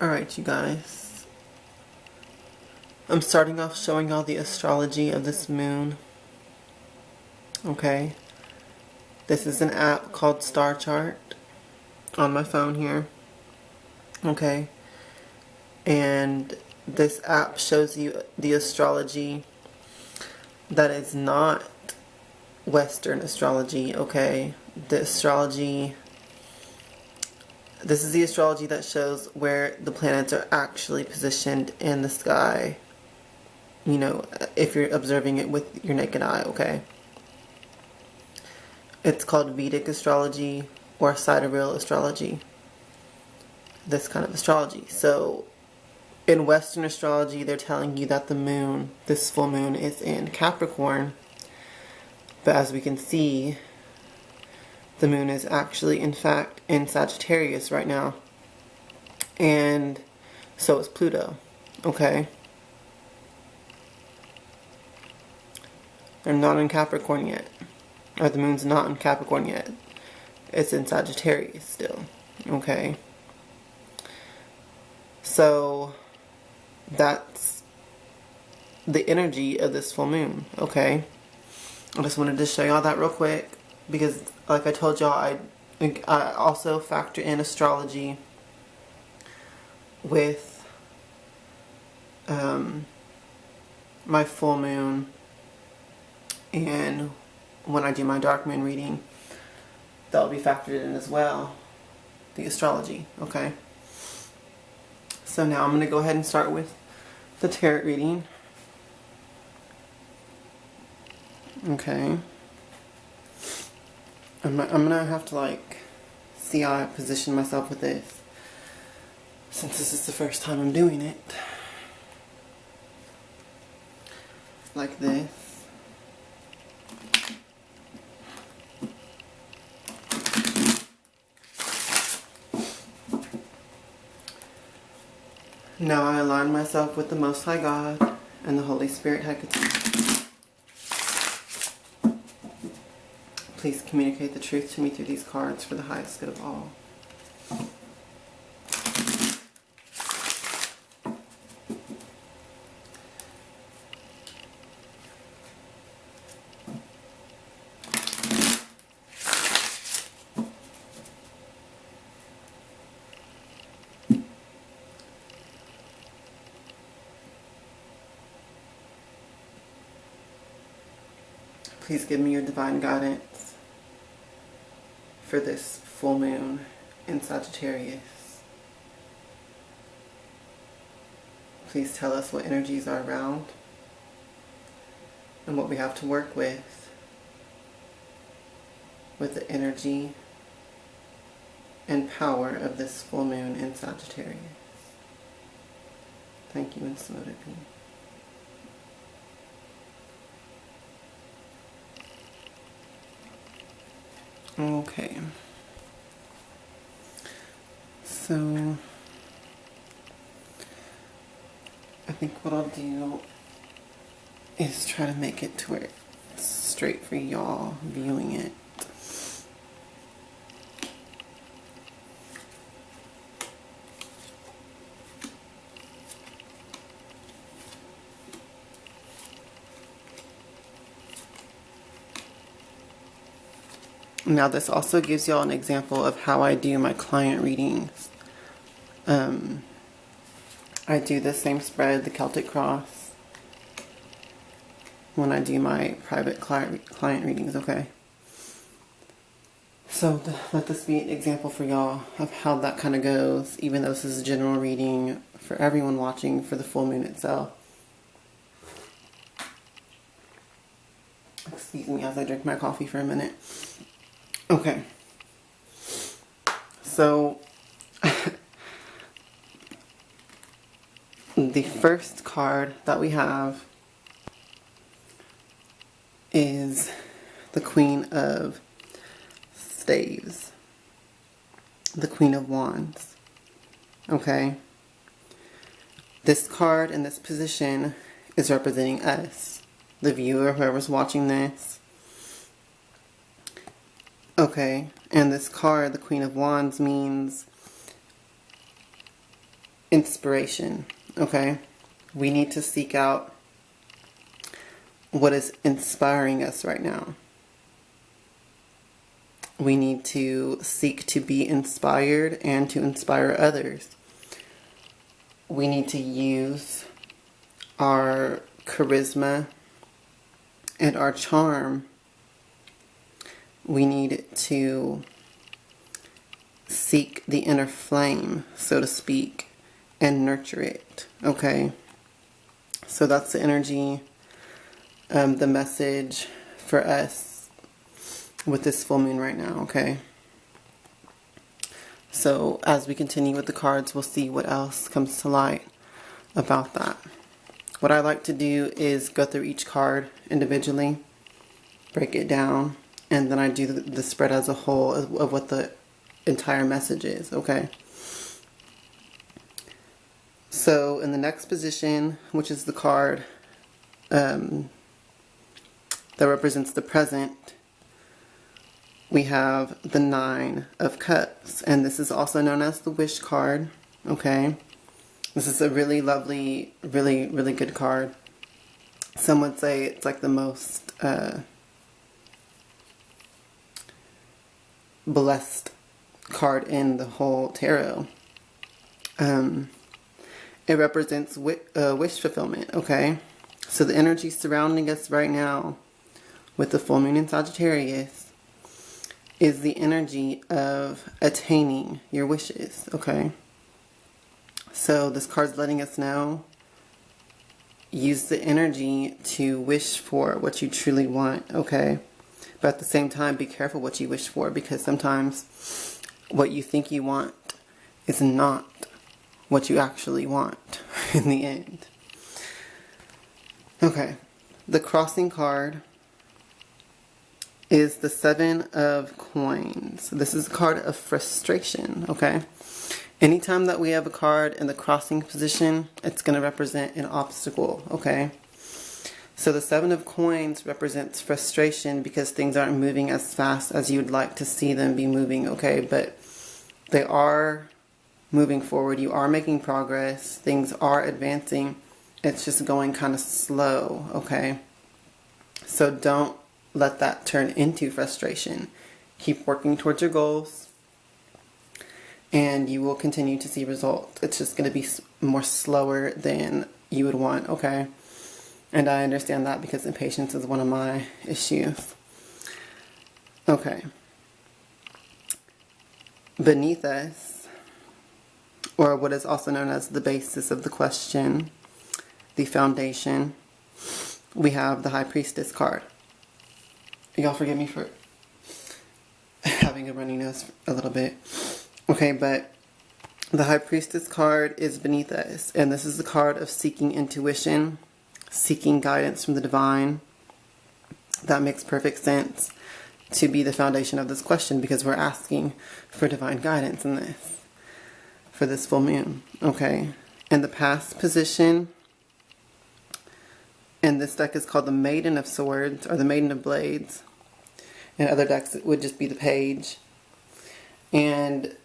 Alright, you guys. I'm starting off showing y'all the astrology of this moon. Okay. This is an app called Star Chart on my phone here. Okay. And this app shows you the astrology that is not Western astrology, okay? This is the astrology that shows where the planets are actually positioned in the sky. You know, if you're observing it with your naked eye, okay? It's called Vedic astrology or sidereal astrology. This kind of astrology. So, in Western astrology, they're telling you that the moon, this full moon, is in Capricorn. But as we can see, the moon is actually, in fact, in Sagittarius right now. And so is Pluto, okay? They're not in Capricorn yet. Or the moon's not in Capricorn yet. It's in Sagittarius still, okay? So, that's the energy of this full moon, okay? I just wanted to show y'all that real quick because, like I told y'all, I also factor in astrology with my full moon, and when I do my dark moon reading, that'll be factored in as well, the astrology, okay? So now I'm going to go ahead and start with the tarot reading. Okay. I'm gonna have to see how I position myself with this, since this is the first time I'm doing it. Like this. Now I align myself with the Most High God and the Holy Spirit Hekterios. Please communicate the truth to me through these cards for the highest good of all. Please give me your divine guidance for this full moon in Sagittarius. Please tell us what energies are around and what we have to work with the energy and power of this full moon in Sagittarius. Thank you, and so would it be. Okay, so I think what I'll do is try to make it to where it's straight for y'all viewing it. Now this also gives y'all an example of how I do my client readings. I do the same spread, the Celtic Cross, when I do my private client readings, okay? So let this be an example for y'all of how that kind of goes, even though this is a general reading for everyone watching for the full moon itself. Excuse me as I drink my coffee for a minute. Okay, so the first card that we have is the Queen of Staves, the Queen of Wands, okay? This card in this position is representing us, the viewer, whoever's watching this. Okay, and this card, the Queen of Wands, means inspiration, okay? We need to seek out what is inspiring us right now. We need to seek to be inspired and to inspire others. We need to use our charisma and our charm. We need to seek the inner flame, so to speak, and nurture it, okay? So that's the energy, the message for us with this full moon right now, okay? So as we continue with the cards, we'll see what else comes to light about that. What I like to do is go through each card individually, break it down, and then I do the spread as a whole of what the entire message is, okay? So in the next position, which is the card that represents the present, we have the Nine of Cups, and this is also known as the Wish card, okay? This is a really lovely, really, really good card. Some would say it's like the most blessed card in the whole tarot. It represents wish fulfillment, okay? So the energy surrounding us right now with the full moon in Sagittarius is the energy of attaining your wishes, okay? So this card's letting us know, use the energy to wish for what you truly want, okay? But at the same time, be careful what you wish for, because sometimes what you think you want is not what you actually want in the end. Okay, the crossing card is the Seven of Coins. This is a card of frustration, okay? Anytime that we have a card in the crossing position, it's going to represent an obstacle, okay? So the Seven of Coins represents frustration because things aren't moving as fast as you'd like to see them be moving, okay? But they are moving forward. You are making progress. Things are advancing. It's just going kind of slow, okay? So don't let that turn into frustration. Keep working towards your goals, and you will continue to see results. It's just going to be more slower than you would want, okay? And I understand that because impatience is one of my issues. Okay. Beneath us, or what is also known as the basis of the question, the foundation, we have the High Priestess card. Y'all forgive me for having a runny nose a little bit. Okay, but the High Priestess card is beneath us, and this is the card of seeking intuition, seeking guidance from the divine. That makes perfect sense to be the foundation of this question, because we're asking for divine guidance in this, for this full moon, okay? In the past position, and this deck is called the Maiden of Swords, or the Maiden of Blades. In other decks, it would just be the Page. And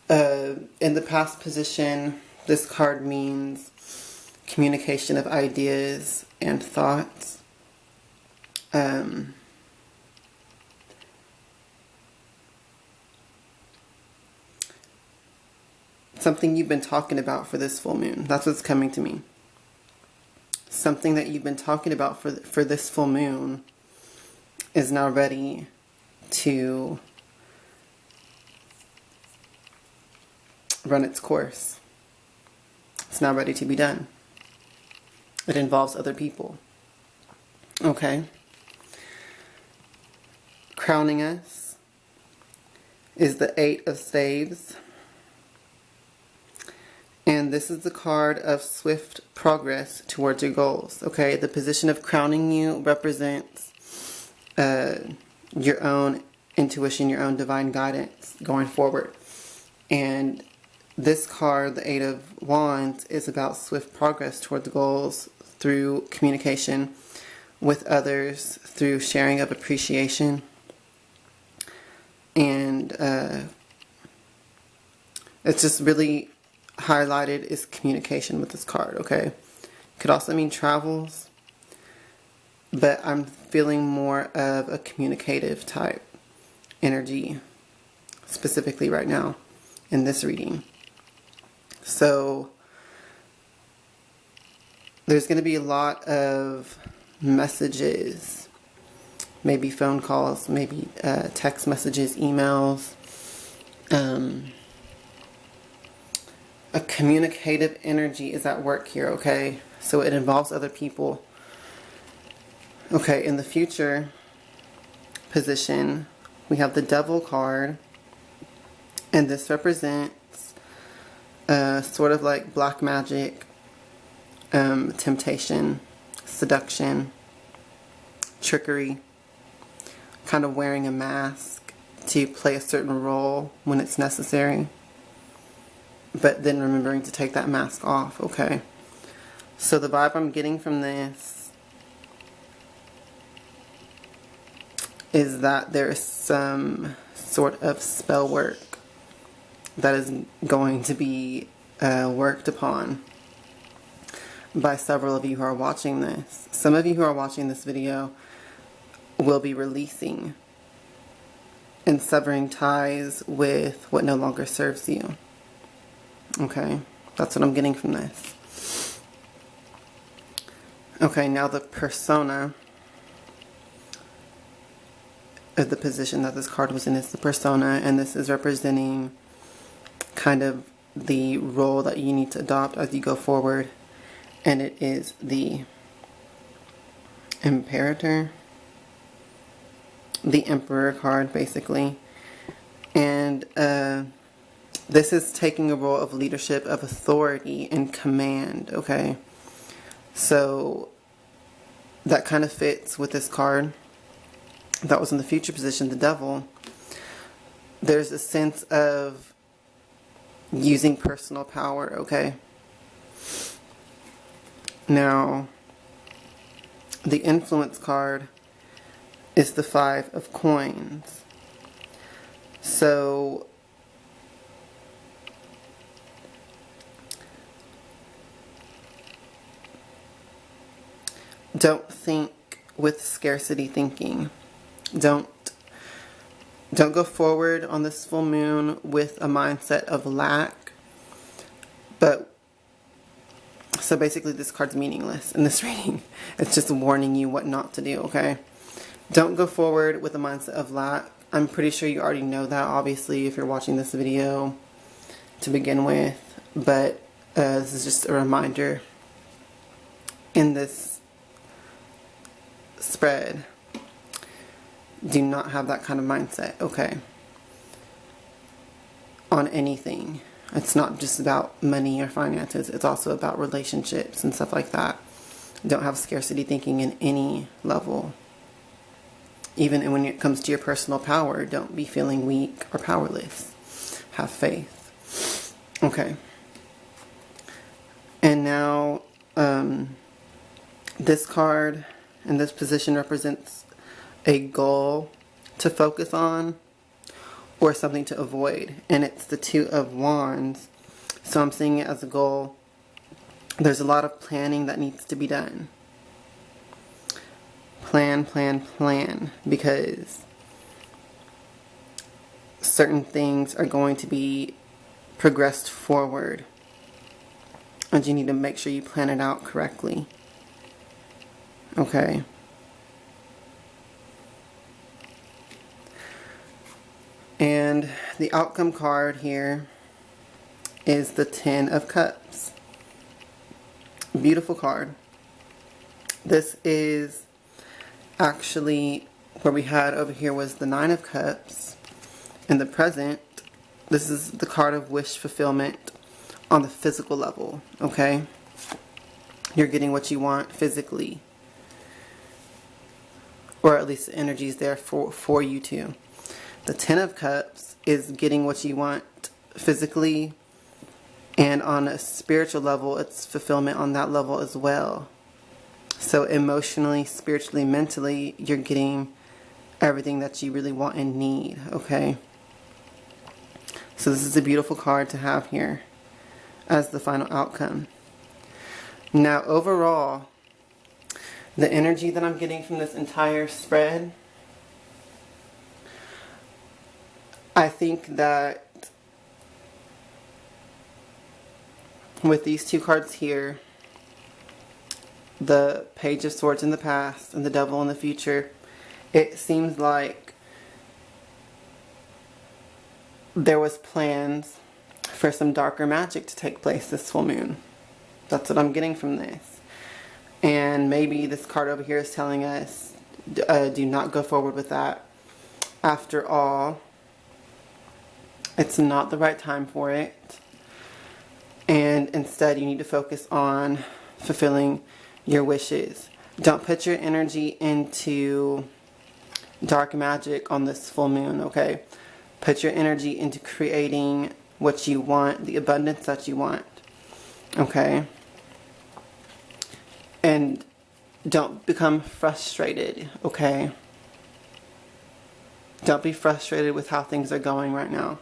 in the past position, this card means communication of ideas and thoughts. Something you've been talking about for this full moon. That's what's coming to me. Something that you've been talking about for this full moon is now ready to run its course. It's now ready to be done. It involves other people. Okay. Crowning us is the Eight of Staves. And this is the card of swift progress towards your goals. Okay, the position of crowning you represents your own intuition, your own divine guidance going forward. And this card, the Eight of Wands, is about swift progress towards goals through communication with others, through sharing of appreciation. And it's just really highlighted is communication with this card, okay? Could also mean travels, but I'm feeling more of a communicative type energy specifically right now in this reading. So there's going to be a lot of messages, maybe phone calls, maybe text messages, emails, a communicative energy is at work here, okay? So it involves other people. Okay, in the future position, we have the Devil card, and this represents sort of like black magic, temptation, seduction, trickery, kind of wearing a mask to play a certain role when it's necessary, but then remembering to take that mask off, okay? So the vibe I'm getting from this is that there is some sort of spell work that is going to be worked upon by several of you who are watching this. Some of you who are watching this video will be releasing and severing ties with what no longer serves you. Okay, that's what I'm getting from this. Okay, now the persona of the position that this card was in is the persona, and this is representing kind of the role that you need to adopt as you go forward, and it is the Imperator, the Emperor card basically, and this is taking a role of leadership, of authority and command, okay? So that kind of fits with this card that was in the future position, the Devil. There's a sense of using personal power, okay? Now, the Influence card is the Five of Coins. So don't think with scarcity thinking. Don't go forward on this full moon with a mindset of lack. But so basically this card's meaningless in this reading. It's just warning you what not to do, okay? Don't go forward with a mindset of lack. I'm pretty sure you already know that, obviously, if you're watching this video to begin with. But this is just a reminder in this spread. Do not have that kind of mindset, okay? On anything. It's not just about money or finances. It's also about relationships and stuff like that. Don't have scarcity thinking in any level. Even when it comes to your personal power, don't be feeling weak or powerless. Have faith. Okay. And now, this card in this position represents a goal to focus on or something to avoid, and it's the Two of Wands. So I'm seeing it as a goal. There's a lot of planning that needs to be done. Plan, because certain things are going to be progressed forward, and you need to make sure you plan it out correctly. Okay. And the outcome card here is the Ten of Cups. Beautiful card. This is actually where we had over here was the Nine of Cups. In the present, this is the card of wish fulfillment on the physical level, okay? You're getting what you want physically. Or at least the energy is there for you to. The Ten of Cups is getting what you want physically, and on a spiritual level, it's fulfillment on that level as well. So emotionally, spiritually, mentally, you're getting everything that you really want and need, okay? So this is a beautiful card to have here. as the final outcome. Now, overall, the energy that I'm getting from this entire spread, I think that with these two cards here, the Page of Swords in the past and the Devil in the future, it seems like there was plans for some darker magic to take place this full moon. That's what I'm getting from this. And maybe this card over here is telling us, do not go forward with that. After all, it's not the right time for it. And instead, you need to focus on fulfilling your wishes. Don't put your energy into dark magic on this full moon, okay? Put your energy into creating what you want, the abundance that you want, okay? And don't become frustrated, okay? Don't be frustrated with how things are going right now.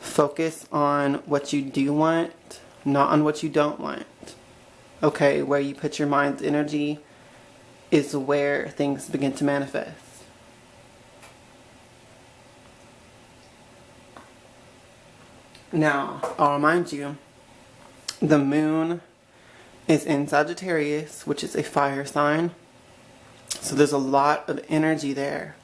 Focus on what you do want, not on what you don't want. Okay, where you put your mind's energy is where things begin to manifest. Now, I'll remind you, the moon is in Sagittarius, which is a fire sign. So there's a lot of energy there.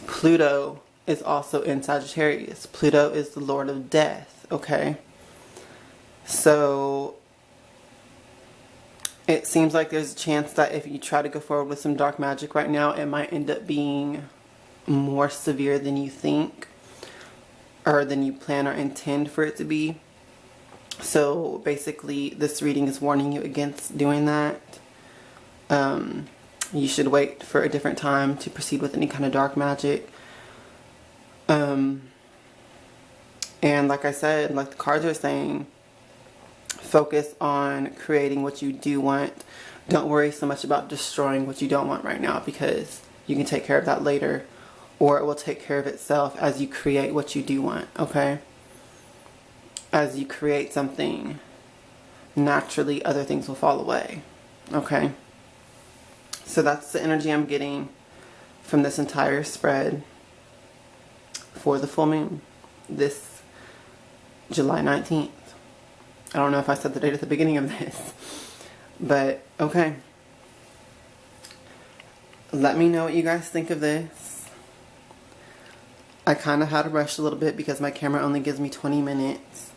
Pluto is also in Sagittarius. Pluto is the Lord of Death, okay? So it seems like there's a chance that if you try to go forward with some dark magic right now, it might end up being more severe than you think or than you plan or intend for it to be. So basically, this reading is warning you against doing that. You should wait for a different time to proceed with any kind of dark magic. And like I said, like the cards are saying, focus on creating what you do want. Don't worry so much about destroying what you don't want right now, because you can take care of that later, or it will take care of itself as you create what you do want, okay? As you create something, naturally other things will fall away, okay? So that's the energy I'm getting from this entire spread for the full moon, this July 19th. I don't know if I said the date at the beginning of this, but okay. Let me know what you guys think of this. I kind of had to rush a little bit because my camera only gives me 20 minutes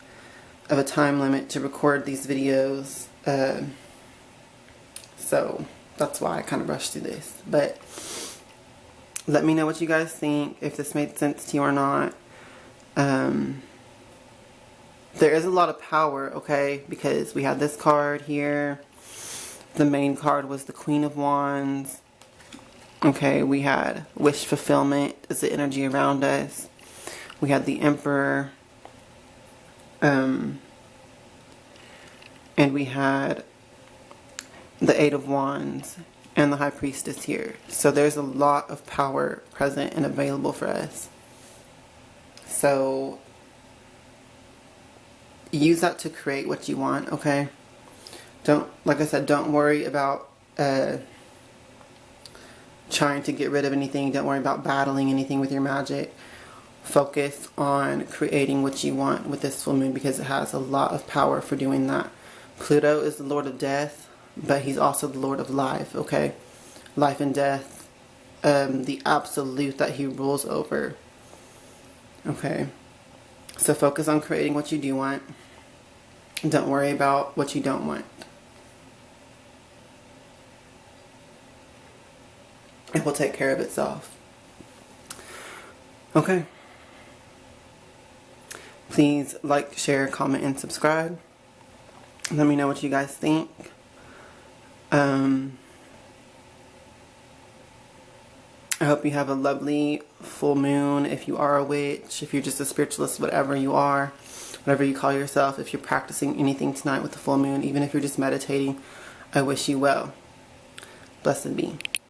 of a time limit to record these videos. So that's why I kind of rushed through this. But let me know what you guys think, if this made sense to you or not. There is a lot of power, okay, because we had this card here. The main card was the Queen of Wands. Okay, we had wish fulfillment as the energy around us. We had the Emperor. And we had the Eight of Wands and the High Priestess here. So there's a lot of power present and available for us. So use that to create what you want, okay? Don't, like I said, don't worry about trying to get rid of anything. Don't worry about battling anything with your magic. Focus on creating what you want with this full moon, because it has a lot of power for doing that. Pluto is the Lord of Death, but he's also the Lord of Life, okay? Life and death, the absolute that he rules over, okay? So focus on creating what you do want. Don't worry about what you don't want. It will take care of itself. Okay. Please like, share, comment, and subscribe. Let me know what you guys think. I hope you have a lovely full moon. If you are a witch, if you're just a spiritualist, whatever you are, whatever you call yourself, if you're practicing anything tonight with the full moon, even if you're just meditating, I wish you well. Blessed be.